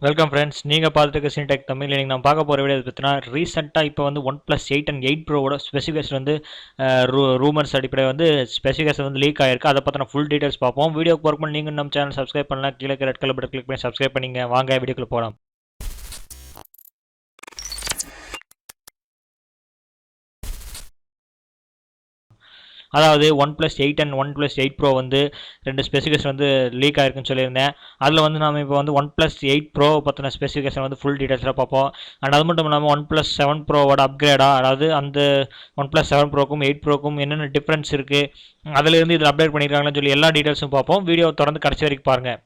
Welcome friends, நீங்கள் பார்த்துட்டு இருக்க சினிடெக் தமிழ். நீங்கள் நம்ம பார்க்க போகிற வீடியோ பார்த்தீங்கன்னா ரீசெண்டாக இப்போ வந்து OnePlus 8 and 8 ப்ரோவோட ஸ்பெசிஃபிகேஷன் வந்து ரூமர்ஸ் அடிப்படையில் வந்து ஸ்பெசிஃபிகேஷன் வந்து லீக் ஆயிருக்கு. அதை பற்றின ஃபுல் டீட்டெயில்ஸ் பார்ப்போம். வீடியோ போகிறப்ப நீங்கள் நம்ம சேனல் சப்ஸ்கிரைப் பண்ணலாம். கீழே ரெட் கலர் பட்டன் கிளிக் பண்ணி சப்ஸ்கிரைப் பண்ணிங்க. வாங்க வீடியோக்குள்ள போகலாம். அதாவது OnePlus 8 and OnePlus 8 Pro வந்து ரெண்டு ஸ்பெசிஃபிகேஷன் வந்து லீக் ஆயிருக்குன்னு சொல்லியிருந்தேன். அதில் வந்து நம்ம இப்போ வந்து OnePlus 8 Pro பற்றின ஸ்பெசிஃபிகேஷன் வந்து ஃபுல் டீட்டெயில்ஸாக பார்ப்போம். அண்ட் அது மட்டும் இல்லாமல் OnePlus 7 Proவோட அப்கிரேடாக, அதாவது அந்த OnePlus 7 Proக்கும் 8 Proக்கும் என்னென்ன டிஃப்ரென்ஸ் இருக்குது, அதிலிருந்து இதில் அப்டேட் பண்ணியிருக்காங்கன்னு சொல்லி எல்லா டீட்டெயில்ஸும் பார்ப்போம். வீடியோ தொடர்ந்து கடைசி வரைக்கும் பாருங்கள்.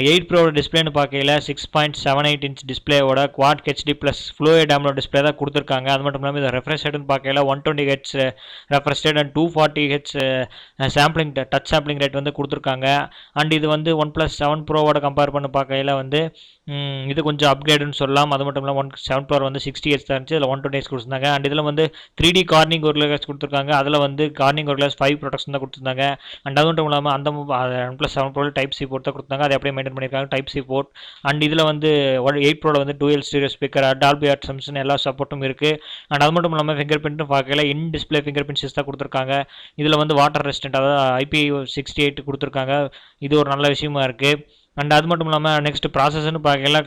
8 ப்ரோட டிஸ்பிளேன்னு பார்க்கையில் 6.78 இன்ச் டிஸ்பிளேவோட quad HD plus fluid AMOLED display தான் கொடுத்துருக்காங்க. அது மட்டும் இல்லாமல் இதை ரெஃப்ரெஷ் ரேட்னு பார்க்கையில் 120 hertz refresh rate and 240 hertz sampling touch sampling rate வந்து கொடுத்துருக்காங்க. அண்ட் இது வந்து OnePlus 7 ப்ரோவோட கம்பேர் பண்ணி பார்க்கையில் வந்து இது கொஞ்சம் அப்கிரேடுன்னு சொல்லலாம். அது மட்டும் இல்லாமல் 7 Pro வந்து 60 ஹெட்ஸ் தான் இருந்துச்சு, இதில் 120 ஹெட்ஸ் கொடுத்துருந்தாங்க. அண்ட் இதில் வந்து 3D கார்னிங் ஒரு கிளாஸ் கொடுத்துருக்காங்க. அதில் வந்து கார்னிங் ஒரு கிளாஸ் 5 ப்ரொடக்ஷன் தான் கொடுத்துருந்தாங்க. அண்ட் அது மட்டும் இல்லாமல் அந்த OnePlus 7 Pro type C port தான் கொடுத்தாங்க. அதை அப்படியே மெயின்டைன் பண்ணியிருக்காங்க, டைப் சி போர்ட். அண்ட் இதில் வந்து 8 Pro வந்து dual stereo speaker, Dolby Atmos எல்லா சப்போர்ட்டும் இருக்குது. அண்ட் அது மட்டும் இல்லாமல் ஃபிங்கர் பிரிண்ட்டும் பார்க்கல இன் டிஸ்பிளே ஃபிங்கர் பிரிண்ட் தான் கொடுத்துருக்காங்க. இதில் வந்து வாட்டர் ரெசிஸ்டன்ட், அதாவது IP68 கொடுத்துருக்காங்க. இது ஒரு நல்ல விஷயமா இருக்குது. அண்ட் அது மட்டும் இல்லாமல் நெக்ஸ்ட் ப்ராசஸ்ன்னு பார்க்கல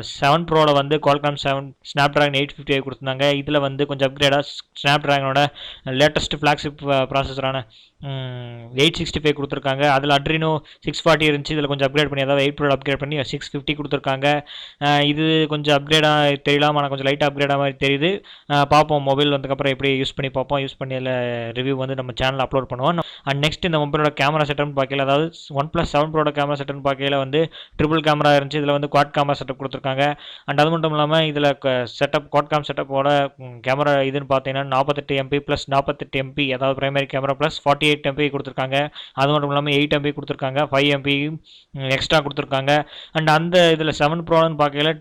7 Proவில் வந்து Qualcomm Snapdragon 855 கொடுத்துருந்தாங்க. இதில் வந்து கொஞ்சம் அப்கிரேடாக Snapdragonோட லேட்டஸ்ட் ஃப்ளாக்ஷிப் ப்ராசஸரான 865 கொடுத்துருக்காங்க. அதில் Adreno 640 இருந்துச்சு, இதில் கொஞ்சம் அப்கிரேட் பண்ணி, அதாவது 8 Pro அப்கிரேட் பண்ணி 650 கொடுத்துருக்காங்க. இது கொஞ்சம் அப்கிரேடாக தெரியலாம், ஆனால் கொஞ்சம் லைட்டாக அப்கிரேடாக மாதிரி தெரியுது. பார்ப்போம், மொபைல் வந்ததுக்கப்புறம் எப்படி யூஸ் பண்ணி பார்ப்போம். யூஸ் பண்ணி அதில் ரிவ்யூ வந்து நம்ம சேனலில் அப்லோட் பண்ணுவோம். அண்ட் நெக்ஸ்ட் இந்த மொபைலோட கேமரா செட்டப்னு பார்க்கல, அதாவது OnePlus 7 Proட கேமரா செட்டப்னு பார்க்கல வந்து ட்ரிபிள் கேமரா இருந்துச்சு, இதில் வந்து குவாட் கேமரா செட்டப் கொடுத்துருக்காங்க. அண்ட் அது மட்டும் இல்லாமல் இதில் செட்டப் குவாட்காம் செட்டப்போட கேமரா இதுன்னு பார்த்தீங்கன்னா 48 MP ப்ளஸ் 48 MP, அதாவது பிரைமரி கேமரா ப்ளஸ் 48 MP கொடுத்துருக்காங்க. அது மட்டும் இல்லாமல் 8 MP கொடுத்துருக்காங்க, 5 MP எக்ஸ்ட்ரா கொடுத்துருக்காங்க. அண்ட் அந்த இதில் 7 Proன்னு பார்க்கல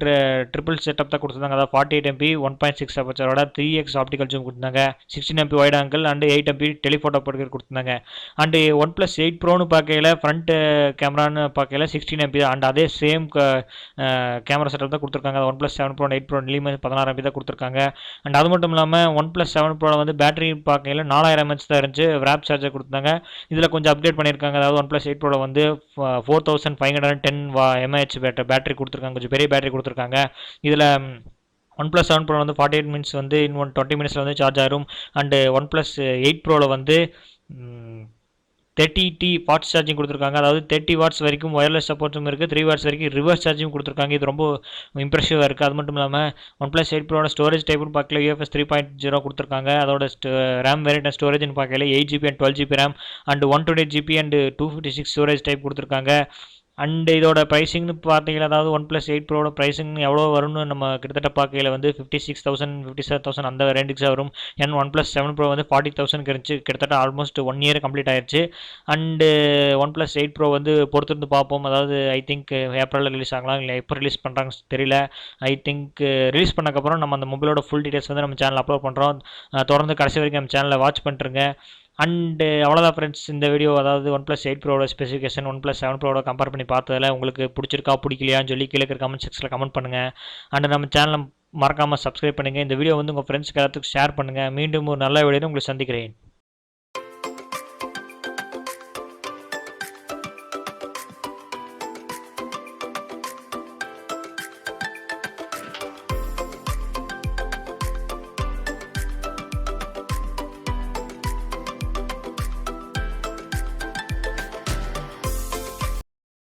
ட்ரிபிள் செட்டப் தான் கொடுத்துருந்தாங்க, அதாவது 48 MP 1.6 அப்பச்சரோட 3x ஆப்டிகல் ஜூம் கொடுத்துருந்தாங்க, 16 MP wide angle and 8 MP telephoto படுக்கிற கொடுத்துருந்தாங்க. அண்டு OnePlus 8 Proன்னு பார்க்கல ஃப்ரண்ட் கேமரான்னு பார்க்கல 16 MP தான். அண்ட் அதே சேம் கேமரா செட்டப் தான் கொடுத்துருக்காங்க. OnePlus 7 Pro 8 Pro 16 MP தான் கொடுத்துருக்காங்க. அண்ட் அது மட்டும் இல்லாமல் OnePlus 7 Pro வந்து பேட்டரி பார்க்கையில் 4000 mAh தான் இருந்துச்சு, ரேப் சார்ஜர் கொடுத்தாங்க. இதில் கொஞ்சம் அப்டேட் பண்ணியிருக்காங்க, அதாவது OnePlus 8 Pro வந்து 4510 mAh பேட்டரி கொடுத்துருக்காங்க, கொஞ்சம் பெரிய பேட்டரி கொடுத்துருக்காங்க. இதில் OnePlus 7 Pro வந்து 48 மினிட்ஸ் வந்து இன் 20 மினிட்ஸில் வந்து சார்ஜ் ஆகும். அண்டு OnePlus 8 Proவில் வந்து 30T ஃபாஸ்ட் சார்ஜிங் கொடுத்துருக்காங்க, அதாவது 30 வாட்ஸ் வரைக்கும் ஒயர்லெஸ் சப்போர்ட்டும் இருக்குது, 3 வாட்ஸ் வரைக்கும் ரிவர்ஸ் சார்ஜிங் கொடுத்துருக்காங்க. இது ரொம்ப இம்ப்ரெசிவாக இருக்குது. அது மட்டும் இல்லாமல் OnePlus 8 Proட ஸ்டோரேஜ் டைப்னு பார்க்கல UFS 3.0 கொடுத்துருக்காங்க. அதோட ரேம் வேரியன்ட் ஸ்டோரேஜ்னு பார்க்கல 8GB and 12GB RAM and 128GB and 256 storage type கொடுத்துருக்காங்க. அண்ட் இதோட ப்ரைஸிங்னு பார்த்தீங்கன்னா, அதாவது OnePlus 8 Proட ப்ரைஸிங் எவ்வளோ வரும்னு நம்ம கிட்டத்தட்ட பார்க்கையில் வந்து 56,000 57,000 அந்த ரேண்டுக்கு வரும். ஏன்னா OnePlus 7 Pro வந்து 40,000 இருந்துச்சு, கிட்டத்தட்ட ஆல்மோஸ்ட் 1 இயர் கம்ப்ளீட் ஆயிடுச்சு. அண்டு OnePlus 8 Pro வந்து பொறுத்திருந்து பார்ப்போம். அதாவது ஐ திங்க் ஏப்ரலில் ரிலீஸ் ஆகலாம், இல்லை எப்போ ரிலீஸ் பண்ணுறாங்க தெரியல. ஐ திங்க் ரிலீஸ் பண்ணக்கப்புறம் நம்ம அந்த மொபைலோட ஃபுல் டீட்டெயில்ஸ் வந்து நம்ம சேனல் அப்லோட் பண்ணுறோம். தொடர்ந்து கடைசி வரைக்கும் நம்ம சேனலில் வாட்ச் பண்ணிட்டுருங்க. அண்டு அவ்வளோதான் ஃப்ரெண்ட்ஸ், இந்த வீடியோ அதாவது OnePlus 8 Proட ஸ்பெசிஃபிகேஷன் OnePlus 7 Proட கம்பேர் பண்ணி பார்த்ததில் உங்களுக்கு பிடிச்சிருக்கா பிடிக்கலையான்னு சொல்லி கீழே இருக்கிற கமெண்ட் செக்ஷனில் கமெண்ட் பண்ணுங்கள். அண்ட் நம்ம சேனலை மறக்காமல் சப்ஸ்கிரைப் பண்ணுங்கள். இந்த வீடியோ வந்து உங்கள் ஃப்ரெண்ட்ஸ்க்கு எல்லாத்துக்கும் ஷேர் பண்ணுங்கள். மீண்டும் ஒரு நல்ல வீடியோவில் உங்களை சந்திக்கிறேன்.